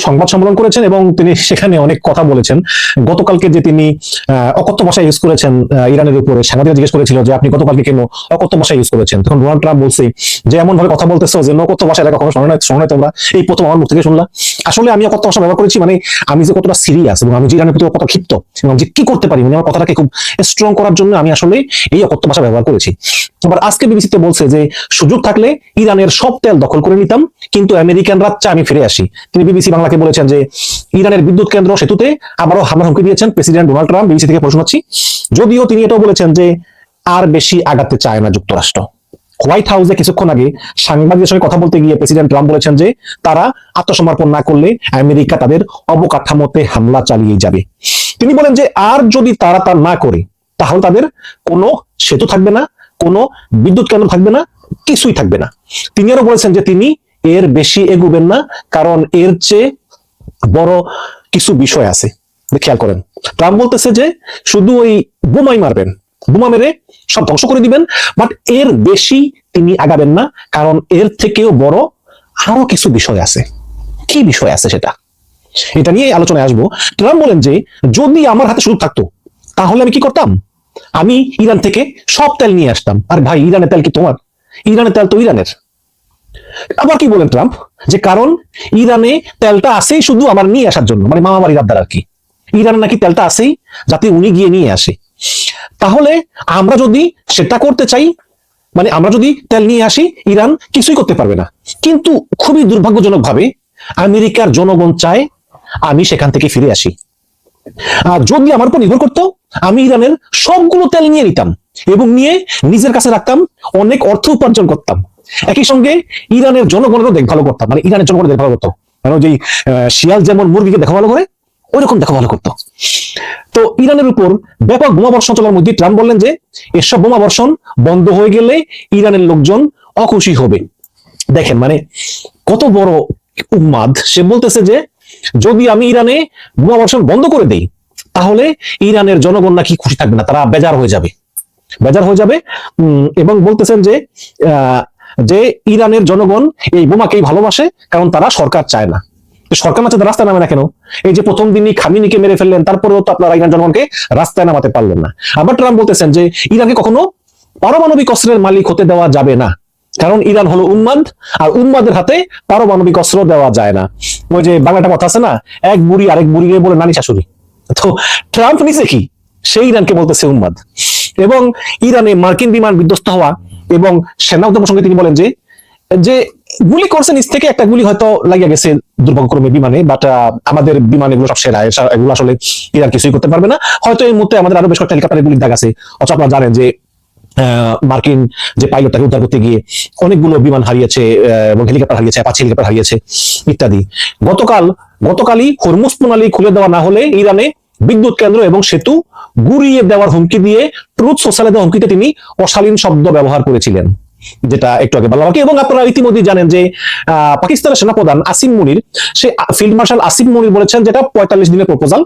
সংবাদ সম্মেলন করেছেন এবং তিনি সেখানে অনেক কথা বলেছেন। গতকালকে যে তিনি অকথ্য ভাষা ইউজ করেছেন ইরানের উপরে, সাংবাদিকরা জিজ্ঞেস করেছিল যে আপনি গতকালকে কেন অকথ্য ভাষা ইউজ করেছেন, তখন ডোনাল্ড ট্রাম্প বলছে যে এমন ভাবে কথা বলতেছো যে অকথ্য ভাষা এটা কখনো শোনো নাই তোমরা, এই প্রথম আমার মুখ থেকে শুনলা। আসলে আমি অকথ্য ভাষা ব্যবহার করেছি মানে আমি যে কতটা সিরিয়াস এবং আমি যে ইরানের প্রতি কত ক্ষিপ্ত এবং যে কি করতে পারি, মানে আমার কথাটাকে খুব স্ট্রং করার জন্য আমি আসলে এই অকথ্য ভাষা ব্যবহার করেছি। আবার আজকে বিবিসিতে বলছে যে সুযোগ থাকলে ইরানের সব তেল দখল করে নিতাম, কিন্তু আমেরিকানরা চায় আমি ফিরে আসি। তিনি বিবিসি বাংলাকে বলেছেন যে ইরানের বিদ্যুৎ কেন্দ্র সেতুতে আবারও হামলার হুমকি দিয়েছেন প্রেসিডেন্ট ডোনাল্ড ট্রাম্প। বিবিসি থেকে প্রশ্ন হচ্ছি, যদিও তিনি এটাও বলেছেন যে আর বেশি আগাতে চায় না যুক্তরাষ্ট্র। হোয়াইট হাউসে কিছুক্ষণ আগে সাংবাদিকদের সঙ্গে কথা বলতে গিয়ে প্রেসিডেন্ট ট্রাম্প বলেছেন যে তারা আত্মসমর্পণ না করলে আমেরিকা তাদের অবকাঠামোতে হামলা চালিয়ে যাবে। তিনি বলেন যে আর যদি তারা তা না করে তাহলে তাদের কোনো সেতু থাকবে না, কোনো বিদ্যুৎ কেন্দ্র থাকবে না, কিছুই থাকবে না। তিনি আরো বলেছেন যে তিনি এর বেশি এগুবেন না, কারণ এর চেয়ে বড় কিছু বিষয় আছে। খেয়াল করেন, ট্রাম্প বলতেছে যে শুধু ওই বোমাই মারবেন, বোমা মেরে সব ধ্বংস করে দিবেন, বাট এর বেশি তিনি আগাবেন না, কারণ এর থেকেও বড় আরো কিছু বিষয় আছে। কি বিষয় আছে সেটা, এটা নিয়ে আলোচনায় আসবো। ট্রাম্প বলেন যে যদি আমার হাতে সুযোগ থাকতো তাহলে আমি কি করতাম, আমি ইরান থেকে সব তেল নিয়ে আসতাম। আর ভাই, ইরানের তেল কি তোমার? ইরানের তেল তো ইরানের। আবার কি বলেন ট্রাম্প, যে কারণ ইরানে তেলটা আসেই শুধু আমার নিয়ে আসার জন্য, মানে মামা বাড়ির আবদার আর কি। ইরানে নাকি তেলটা আসেই যাতে উনি গিয়ে নিয়ে আসে। তাহলে আমরা যদি সেটা করতে চাই, মানে আমরা যদি তেল নিয়ে আসি, ইরান কিছুই করতে পারবে না। কিন্তু খুবই দুর্ভাগ্যজনক ভাবে আমেরিকার জনগণ চায় আমি সেখান থেকে ফিরে আসি। আর যদি আমার উপর নির্ভর করতো, আমি ইরানের সবগুলো তেল নিয়ে নিতাম এবং নিয়ে নিজের কাছে রাখতাম, অনেক অর্থ উপার্জন করতাম, একই সঙ্গে ইরানের জনগণেরও দেখভাল করতাম। মানে ইরানের জনগণের দেখভাল করতো, মানে যে শিয়াল যেমন মুরগিকে দেখা ভালো করে, ওই রকম দেখা ভালো করতো। তো ইরানের উপর ব্যাপক বোমা বর্ষণ চলার মধ্যে ট্রাম্প বললেন যে এসব বোমা বর্ষণ বন্ধ হয়ে গেলে ইরানের লোকজন অখুশি হবে। দেখেন মানে কত বড় উন্মাদ। সে বলতেছে যে যদি আমি ইরানে বোমা বর্ষণ বন্ধ করে দেই তাহলে ইরানের জনগণ নাকি খুশি থাকবে না, তারা বেজার হয়ে যাবে, বেজার হয়ে যাবে। এবং বলতেছেন যে যে ইরানের জনগণ এই বোমাকেই ভালোবাসে, কারণ তারা সরকার চায় না। সরকার না চায় রাস্তায় নামে না কেন? এই যে প্রথম দিনই খামিনিকে মেরে ফেললেন, তারপরেও তো আপনারা ইরান জনগণকে রাস্তায় নামাতে পারলেন না। আবার ট্রাম্প বলতেছেন যে ইরানকে কখনো পারমাণবিক অস্ত্রের মালিক হতে দেওয়া যাবে না, কারণ ইরান হলো উন্মাদ, আর উন্মাদের হাতে পারমাণবিক অস্ত্র দেওয়া যায় না। ওই যে বাংলাটা কথা আছে না, এক বুড়ি আরেক বুড়ি বলে নানি শাশুড়ি। তো ট্রাম্প নিচে কি, সেই ইরানকে বলতেছে উন্মাদ। এবং ইরানে মার্কিন বিমান বিধ্বস্ত হওয়া এবং সেনা উদ্যম প্রসঙ্গে তিনি বলেন যে যে গুলি করছে নিচ থেকে, একটা গুলি হয়তো লাগিয়ে গেছে দুর্ভাগ্যক্রমে বিমানে, বাট আমাদের বিমান এগুলো সব সেরা, এগুলো আসলে ইরান কিছুই করতে পারবে না। হয়তো এই মুহূর্তে আমাদের আরো বেশ কয়েকটা হেলিকপ্টারের গুলির দাগ আছে। অথচ আপনারা জানেন যে মার্কিন যে পাইলট তাকে উদ্ধার করতে গিয়ে অনেকগুলো বিমান হারিয়েছে এবং হেলিকপ্টার হারিয়েছে, অ্যাপাচি হেলিকপ্টার হারিয়েছে ইত্যাদি। গতকালই হরমুজ প্রণালী খুলে দেওয়া না হলে ইরানে বিদ্যুৎ কেন্দ্র এবং সেতু গুড়িয়ে দেওয়ার হুমকি দিয়ে ট্রুথ সোশ্যালে দেওয়া হুমকিতে তিনি অশালীন শব্দ ব্যবহার করেছিলেন, যেটা একটু আগে বললাম। এবং আপনারা ইতিমধ্যে জানেন যে পাকিস্তানের সেনাপ্রধান আসিম মুনির, সে ফিল্ড মার্শাল আসিম মুনির বলেছেন যেটা 45 দিনের প্রপোজাল,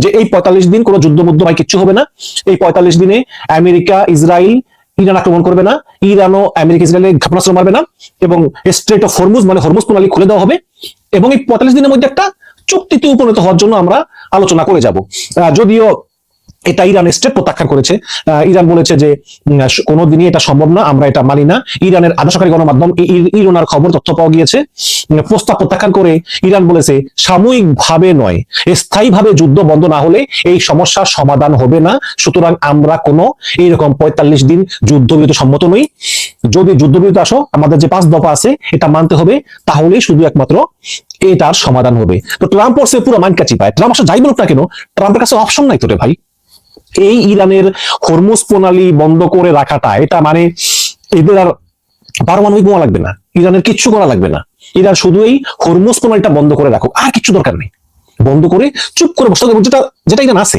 যে এই 45 দিন কোনো যুদ্ধ মুদ্ধ ভাই কিচ্ছু হবে না। এই 45 দিনে আমেরিকা ইসরায়েল ইরান আক্রমণ করবে না, ইরানও আমেরিকা ইসরায়েলে ক্ষেপণাস্ত্র মারবে না, এবং স্ট্রেট অফ হরমুজ মানে হরমুজ প্রণালী খুলে দেওয়া হবে। এবং এই 45 দিনের মধ্যে একটা চুক্তিতে উপনীত হওয়ার জন্য আমরা আলোচনা করে যাব। যদিও এটা ইরান স্টেট প্রত্যাখ্যান করেছে। ইরান বলেছে যে কোনোদিনই এটা সম্ভব না, আমরা এটা মানি না। ইরানের আধা সরকারি গণমাধ্যম ইরোনার খবর তথ্য পাওয়া গিয়েছে, প্রস্তাব প্রত্যাখ্যান করে ইরান বলেছে সাময়িকভাবে নয়, স্থায়ীভাবে যুদ্ধ বন্ধ না হলে এই সমস্যার সমাধান হবে না। সুতরাং আমরা কোনো এইরকম 45 দিন যুদ্ধবিরতি সম্মত নই। যদি যুদ্ধবিরতি আসো, আমাদের যে 5 দফা আছে এটা মানতে হবে, তাহলেই শুধু একমাত্র এটার সমাধান হবে। তো ট্রাম্প পড়ছে পুরো মাইন্ড কাচি পায়। ট্রাম্প আসলে যাই বলুক না কেন, ট্রাম্পের কাছে অপশন নাই তো রে ভাই। এই ইরানের হরমুজ প্রণালী বন্ধ করে রাখাটা, এটা মানে এদের আর পারমাণবিক বোমা লাগবে না, ইরানের কিচ্ছু করা লাগবে না। ইরান শুধু এই হরমুজ প্রণালীটা বন্ধ করে রাখুক, আর কিছু দরকার নেই। বন্ধ করে চুপ করে বসে থাকবে, যেটা ইরান আছে।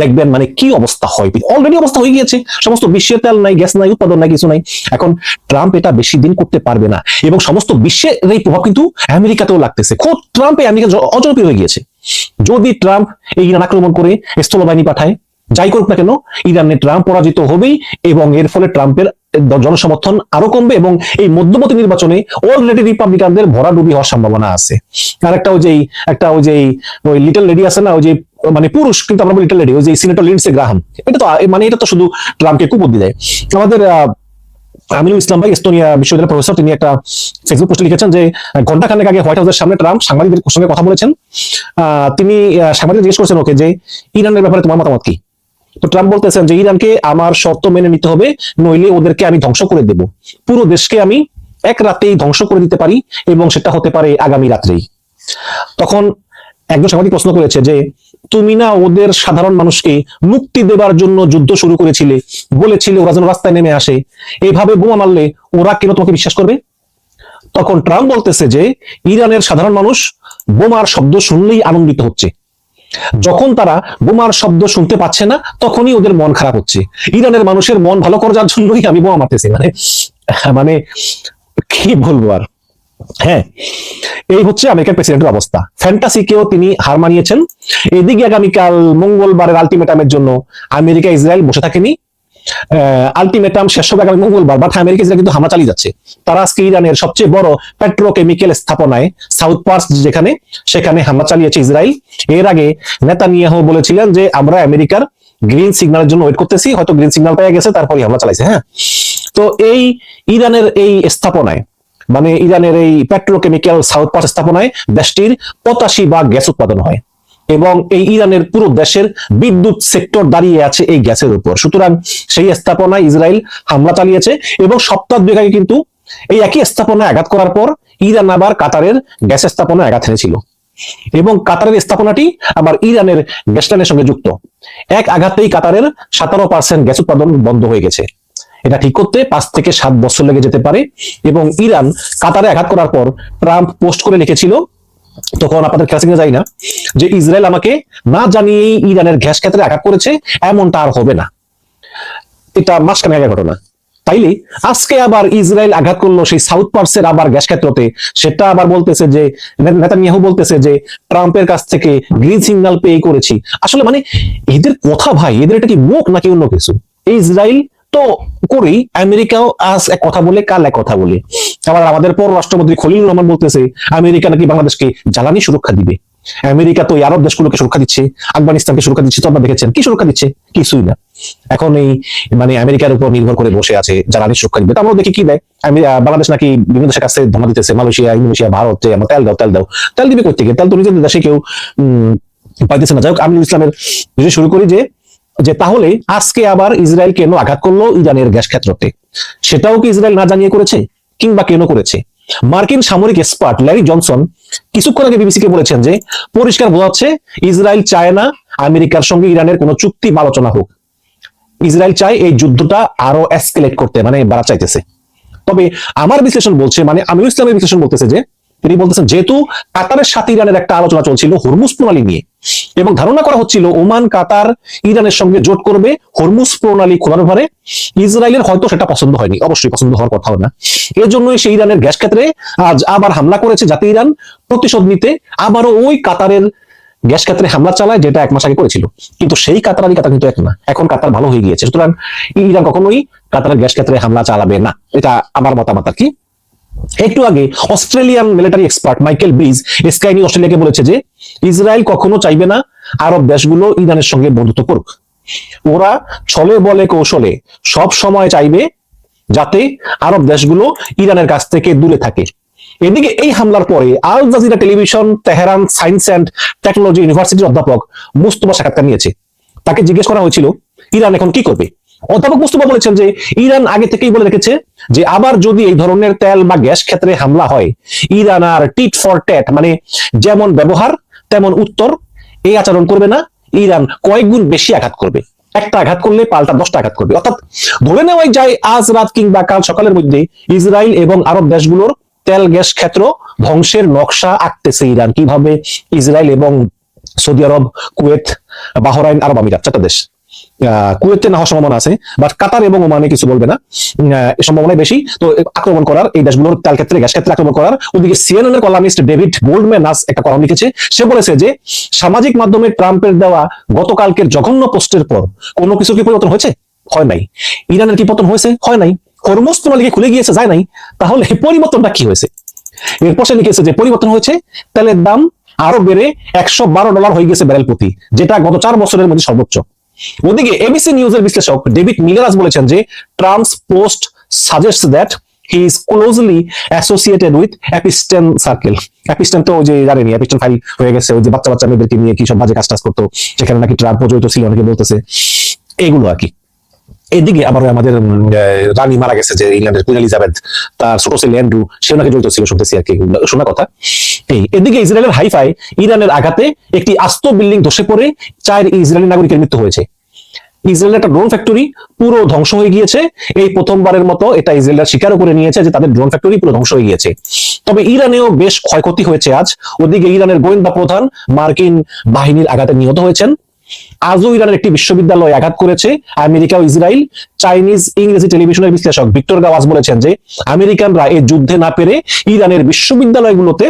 দেখবেন মানে কি অবস্থা হয়। অলরেডি অবস্থা হয়ে গিয়েছে, সমস্ত বিশ্বের তেল নাই, গ্যাস নাই, উৎপাদন নাই, কিছু নাই। এখন ট্রাম্প এটা বেশি দিন করতে পারবে না, এবং সমস্ত বিশ্বের এই প্রভাব কিন্তু আমেরিকাতেও লাগতেছে। খোদ ট্রাম্প আমেরিকা অজনপ্রিয় হয়ে গিয়েছে। যদি ট্রাম্প এই ইরান আক্রমণ করে স্থলবাহিনী পাঠায়, যাই করুক না কেন, ইরানে ট্রাম্প পরাজিত হবেই, এবং এর ফলে ট্রাম্পের জনসমর্থন আরো কমবে এবং এই মধ্যবর্তী নির্বাচনে অলরেডি রিপাবলিকানদের ভরাডুবি হওয়ার সম্ভাবনা আছে। আর ওই লিটল লেডি আছে না, ওই যে মানে পুরুষ কিন্তু আমরা বলি লিটল লেডি, ওই যে সিনেটর লিন্ডসে গ্রাহাম, এটা তো শুধু ট্রাম্পকে কুবুদ্ধি দেয়। আমাদের আমিনুল ইসলাম ভাই এস্তোনিয়া বিশ্ববিদ্যালয়ের প্রফেসর, তিনি একটা ফেসবুক পোস্টে লিখেছেন যে ঘন্টাখানেক আগে হোয়াইট হাউসের সামনে ট্রাম্প সাংবাদিকদের সঙ্গে কথা বলেছেন। তিনি সাংবাদিক জিজ্ঞেস করেছেন ওকে যে ইরানের ব্যাপারে তোমার মতামত কি। তো ট্রাম্প বলতেছেন যে ইরানকে আমার শর্ত মেনে নিতে হবে, নইলে ওদেরকে আমি ধ্বংস করে দেব, পুরো দেশকে আমি এক রাতেই ধ্বংস করে দিতে পারি এবং সেটা হতে পারে আগামী রাত্রেই। তখন একজন সাংবাদিক প্রশ্ন করেছে যে তুমি না ওদের সাধারণ মানুষকে মুক্তি দেবার জন্য যুদ্ধ শুরু করেছিলে, বলেছিলে ওরা যেন রাস্তায় নেমে আসে, এইভাবে বোমা মারলে ওরা কেন তোমাকে বিশ্বাস করবে? তখন ট্রাম্প বলতেছে যে ইরানের সাধারণ মানুষ বোমার শব্দ শুনলেই আনন্দিত হচ্ছে, যখন তারা বোমার শব্দ শুনতে পাচ্ছে না তখনই ওদের মন খারাপ হচ্ছে। ইরানের মানুষের মন ভালো করার জন্যই আমি বোমা মারতেছি। মানে কি বলবো আর। হ্যাঁ, এই হচ্ছে আমেরিকার প্রেসিডেন্টের অবস্থা। ফ্যান্টাসিকেও তিনি হার মানিয়েছেন। এদিকে আগামীকাল মঙ্গলবারের আলটিমেটামের জন্য আমেরিকা ইসরায়েল বসে থাকেনি। আলটিমেটাম শেষ হবে আগামী মঙ্গলবার, বাট আমেরিকা ইসরায়েল কিন্তু হামলা চালিয়ে যাচ্ছে। তারা আজকে ইরানের সবচেয়ে বড় পেট্রোকেমিক্যাল স্থাপনায় সাউথ পার্স সেখানে হামলা চালিয়েছে ইসরায়েল। এর আগে নেতানিয়াহু বলেছিলেন যে আমরা আমেরিকার গ্রিন সিগন্যালের জন্য ওয়েট করতেছি, হয়তো গ্রিন সিগন্যাল পেয়ে গেছে, তারপরে হামলা চালাইছে। হ্যাঁ, তো এই ইরানের এই স্থাপনায়, মানে ইরানের এই পেট্রোকেমিক্যাল সাউথ পার্স স্থাপনায় দেশটির 85% গ্যাস উৎপাদন হয় এবং এই ইরানের পুরো দেশের বিদ্যুৎ সেক্টর দাঁড়িয়ে আছে এই গ্যাসের উপর। সুতরাং সেই স্থাপনায় ইসরায়েল হামলা চালিয়েছে এবং সপ্তাহ দুয়েক আগে কিন্তু এই একই স্থাপনায় আঘাত করার পর ইরান আবার কাতারের গ্যাস স্থাপনায় আঘাত এনেছিল এবং কাতারের স্থাপনাটি আবার ইরানের গ্যাস লাইনের সঙ্গে যুক্ত। এক আঘাতেই কাতারের 17% গ্যাস উৎপাদন বন্ধ হয়ে গেছে। এটা ঠিক করতে 5 থেকে 7 বছর লেগে যেতে পারে। এবং ইরান কাতারে আঘাত করার পর ট্রাম্প পোস্ট করে লিখেছিল, তখন আপনাদের কাছে যাই না, যে ইসরায়েল আমাকে না জানিয়েই ইরানের গ্যাস ক্ষেত্রে আঘাত করেছে, এমনটা আর হবে না। এটা মাসখানেক আগের ঘটনা। তাইলে আজকে আবার ইসরায়েল আঘাত করলো সেই সাউথ পার্সের আবার গ্যাস ক্ষেত্রতে, সেটা আবার বলতেছে যে নেতানিয়াহু বলতেছে যে ট্রাম্পের কাছ থেকে গ্রিন সিগন্যাল পেয়ে করেছি। আসলে মানে এদের কথা ভাই, এদের এটা কি মুখ নাকি অন্য কিছু? ইসরায়েল তো করেই, আমেরিকাও আজ এক কথা বলে কাল এক কথা বলে। আবার আমাদের পররাষ্ট্রমন্ত্রী খলিলুর রহমান বলতেছে আমেরিকা নাকি বাংলাদেশকে জ্বালানি সুরক্ষা দিবে। আমেরিকা তো আরব দেশগুলোকে সুরক্ষা দিচ্ছে, আফগানিস্তানকে সুরক্ষা দিচ্ছে, তো আপনারা দেখেছেন কি সুরক্ষা দিচ্ছে? কিছুই না। এখন এই মানে আমেরিকার উপর নির্ভর করে বসে আছে জ্বালানি সুরক্ষা দিবে। তো আমরা দেখি কি দেয়, বাংলাদেশ নাকি বিভিন্ন দেশের কাছে ধমা দিতেছে, মালয়েশিয়া, ইন্দোনেশিয়া, ভারত, যে আমরা তেল দাও তেল দাও। তেল দিবে কোথা থেকে? তেল তো নিজেদের দেশে কেউ পাইতেছে না। যাই হোক, আমিনুল ইসলামের বিষয় শুরু করি যে তাহলে আজকে আবার ইসরায়েল কেন আঘাত করলো ইরানের গ্যাস ক্ষেত্রতে? সেটাও কি ইসরায়েল না জানিয়ে করেছে, কিংবা কেন করেছে? মার্কিন সামরিক এক্সপার্ট ল্যারি জনসন কিছুক্ষণ আগে বিবিসিকে বলেছেন যে পরিষ্কার বোঝা যাচ্ছে ইসরায়েল চায় না আমেরিকার সঙ্গে ইরানের কোনো চুক্তি বা আলোচনা হোক। ইসরায়েল চায় এই যুদ্ধটা আরো এসকেলেট করতে, মানে বাড়া চাইতেছে। তবে আমার বিশ্লেষণ বলছে, মানে আমিনুল ইসলামের বিশ্লেষণ বলতেছে যে তিনি বলতেছেন যেহেতু কাতারের সাথে ইরানের একটা আলোচনা চলছিল হরমুজ প্রণালী নিয়ে, এবং ধারণা করা হচ্ছিল ওমান কাতার ইরানের সঙ্গে জোট করবে হরমুজ প্রণালী খোলার ব্যাপারে, ইসরায়েলের হয়তো সেটা পছন্দ হয়নি, অবশ্যই পছন্দ হওয়ার কথা না। এর জন্যই সে ইরানের গ্যাস ক্ষেত্রে আজ আবার হামলা করেছে, যাতে ইরান প্রতিশোধ নিতে আবারও ওই কাতারের গ্যাস ক্ষেত্রে হামলা চালায়, যেটা 1 মাস আগে করেছিল। কিন্তু সেই কাতার কিন্তু এক না, এখন কাতার ভালো হয়ে গিয়েছে। সুতরাং ইরান কখনোই কাতারের গ্যাস ক্ষেত্রে হামলা চালাবে না, এটা আমার মতামত আর কি। একটু আগে Australian military expert Michael Bridge Sky News অস্ট্রেলিয়াকে বলেছে যে ইসরায়েল কখনো চাইবে না আরব দেশগুলো ইরানের সঙ্গে বন্ধুত্ব করুক। ওরা ছলে বলে কৌশলে সব সময় চাইবে যাতে আরব দেশগুলো ইরানের কাছ থেকে দূরে থাকে। এদিকে এই হামলার পরে Al Jazeera television Tehran science and technology ইউনিভার্সিটির অধ্যাপক মুস্তফা সাক্ষাৎকার নিয়েছে। তাকে জিজ্ঞেস করা হয়েছিল ইরান এখন কি করবে। অধ্যাপক মুস্তফা বলেছেন যে ইরান আগে থেকেই বলে রেখেছে যে আবার যদি এই ধরনের তেল বা গ্যাস ক্ষেত্রে হামলা হয়, Iran R tit for tat, মানে যেমন ব্যবহার তেমন উত্তর, এই আচরণ করবে না। ইরান কয়েক গুণ বেশি আঘাত করবে, একটা আঘাত করলে পাল্টা 10টা আঘাত করবে। অর্থাৎ ধরে নেওয়াই যায় আজ রাত কিংবা কাল সকালের মধ্যে ইসরায়েল এবং আরব দেশগুলোর তেল গ্যাস ক্ষেত্র ধ্বংসের নকশা আঁকতেছে ইরান। কিভাবে? ইসরায়েল এবং সৌদি আরব, কুয়েত, বাহরাইন, আরব আমিরাত, 4টা দেশ। কুয়েতে না হওয়ার সম্ভাবনা আছে, বাট কাতার এবং ওমানে কিছু বলবে না, সম্ভাবনা বেশি। তো আক্রমণ করার এই দেশগুলোর তেল ক্ষেত্রে গ্যাস ক্ষেত্রে আক্রমণ করার। ওদিকে সিএনএন এর কলামিস্ট ডেভিড গোল্ডম্যান একটা কলাম লিখেছে। সে বলেছে যে সামাজিক মাধ্যমে ট্রাম্পের দেওয়া গতকালকের জঘন্য পোস্টের পর কোনো কিছু কি পরিবর্তন হয়েছে? হয় নাই। ইরানের কি পতন হয়েছে? হয় নাই। হরমুজ প্রণালী খুলে গিয়েছে, যায় নাই, তাহলে পরিবর্তনটা কি হয়েছে? এরপর সে লিখেছে যে পরিবর্তন হয়েছে, তেলের দাম আরো বেড়ে $112 হয়ে গেছে ব্যারেল প্রতি, যেটা গত 4 বছরের মধ্যে সর্বোচ্চ। ওদিকে এবিসি নিউজের বিশ্লেষক ডেভিড মিলারাস বলেছেন যে Trump's post suggests that he is closely associated with Epstein circle. Epstein তো ওই যে জানেনি, অ্যাপিস্টেন ফাইল হয়ে গেছে, ওই যে বাচ্চা বাচ্চা মেয়েদেরকে নিয়ে কি সব বাজে কাজ করতো, সেখানে নাকি ট্রাম্প জড়িত ছিল, অনেকে বলতেছে এগুলো আর কি। এদিকে আবার আমাদের রানী মারা গেছে, যে ইংল্যান্ডের কুইন এলিজাবেথ, তার ছোট ছেলে অ্যান্ড্রু, সেও নাকি জড়িত ছিল, শুনতেছি আর কি, শোনা কথা। এদিকে ইসরায়েলের হাইফায় ইরানের আঘাতে একটি আস্ত বিল্ডিং ধসে পড়ে 4 ইসরায়েলি নাগরিকের মৃত্যু হয়েছে। ইসরায়েলের একটা ড্রোন ফ্যাক্টরি পুরো ধ্বংস হয়ে গিয়েছে। এই প্রথমবারের মতো এটা ইসরায়েলরা স্বীকারও করে নিয়েছে যে তাদের ড্রোন ফ্যাক্টরি পুরো ধ্বংস হয়ে গিয়েছে। তবে ইরানেও বেশ ক্ষয়ক্ষতি হয়েছে আজ। ওদিকে ইরানের গোয়েন্দা প্রধান মার্কিন বাহিনীর আঘাতে নিহত হয়েছেন। আজও ইরানের একটি বিশ্ববিদ্যালয়ে আঘাত করেছে আমেরিকা ও ইসরায়েল। চাইনিজ ইংরেজি টেলিভিশনের বিশ্লেষক ভিক্টর গাওয়াজ বলেছেন যে আমেরিকানরা এই যুদ্ধে না পেরে ইরানের বিশ্ববিদ্যালয়গুলোতে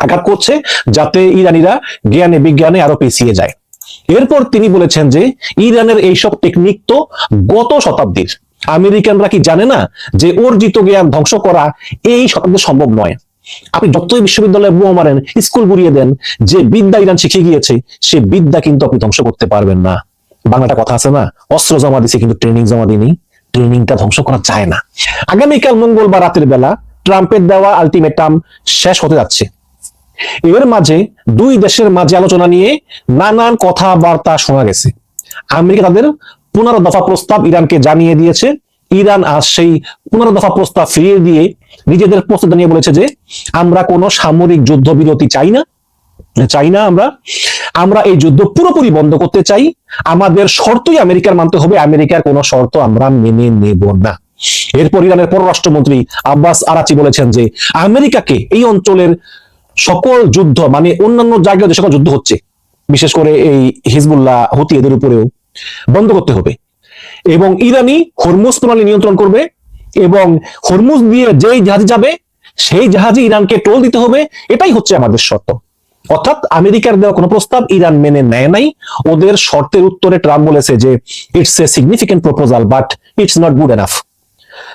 আঘাত করছে, যাতে ইরানিরা জ্ঞানে বিজ্ঞানে আরো পিছিয়ে যায়। এরপর তিনি বলেছেন যে ইরানের এইসব টেকনিক তো গত শতাব্দীর, আমেরিকানরা কি জানে না যে অর্জিত জ্ঞান ধ্বংস করা এই শতাব্দীতে সম্ভব নয়। আপনি যতই বিশ্ববিদ্যালয়ে বোমা মারেন, স্কুল গুড়িয়ে দেন, যে বিদ্যা ইরান শিখে গিয়েছে সে বিদ্যা কিন্তু আপনি ধ্বংস করতে পারবেন না। বাংলাটা কথা আছে না, অস্ত্র জমা দিছে কিন্তু ট্রেনিং জমা দিনি, ট্রেনিংটা ধ্বংস করা যায় না। আগামীকাল মঙ্গলবার রাতের বেলা ট্রাম্পের দেওয়া আলটিমেটাম শেষ হতে যাচ্ছে। এর মাঝে দুই দেশের মাঝে আলোচনা নিয়ে নানান কথাবার্তা শোনা গেছে। আমেরিকা তাদের 15 দফা প্রস্তাব ইরানকে জানিয়ে দিয়েছে। ইরান আজ সেই 15 দফা প্রস্তাব ফিরিয়ে দিয়ে নিজেদের প্রস্তাব নিয়ে বলেছে যে আমরা কোনো সামরিক যুদ্ধবিরতি চাই না, আমরা এই যুদ্ধ পুরোপুরি বন্ধ করতে চাই। আমাদের শর্তই আমেরিকার মানতে হবে, আমেরিকার কোনো শর্ত আমরা মেনে নেব না। এরপর ইরানের পররাষ্ট্রমন্ত্রী আব্বাস আরাচি বলেছেন যে আমেরিকাকে এই অঞ্চলের সকল যুদ্ধ, মানে অন্যান্য জায়গায় যে সকল যুদ্ধ হচ্ছে, বিশেষ করে এই হিজবুল্লাহ হুতি এদের উপরেও বন্ধ করতে হবে, এবং ইরানি হরমুজ প্রণালী নিয়ন্ত্রণ করবে, এবং হরমুজ দিয়ে যেই জাহাজ যাবে সেই জাহাজে ইরানকে টোল দিতে হবে। এটাই হচ্ছে আমাদের শর্ত। অর্থাৎ আমেরিকার দেওয়া কোনো প্রস্তাব ইরান মেনে নেয় নাই। ওদের শর্তের উত্তরে ট্রাম্প বলেছে যে it's a significant proposal but it's not good enough.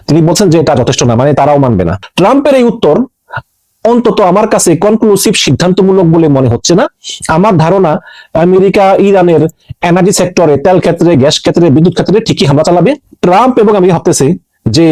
তিনি বলছেন যে এটা যথেষ্ট না, মানে তারাও মানবে না। ট্রাম্পের এই উত্তর অন্তত আমার কাছে কনক্লুসিভ সিদ্ধান্তমূলক বলে মনে হচ্ছে না। আমার ধারণা আমেরিকা ইরানের এনার্জি সেক্টরে, তেল ক্ষেত্রে, গ্যাস ক্ষেত্রে, বিদ্যুৎ ক্ষেত্রে ঠিকই হামলা চালাবে। ট্রাম্প এবং আমি ভাবতেছে যে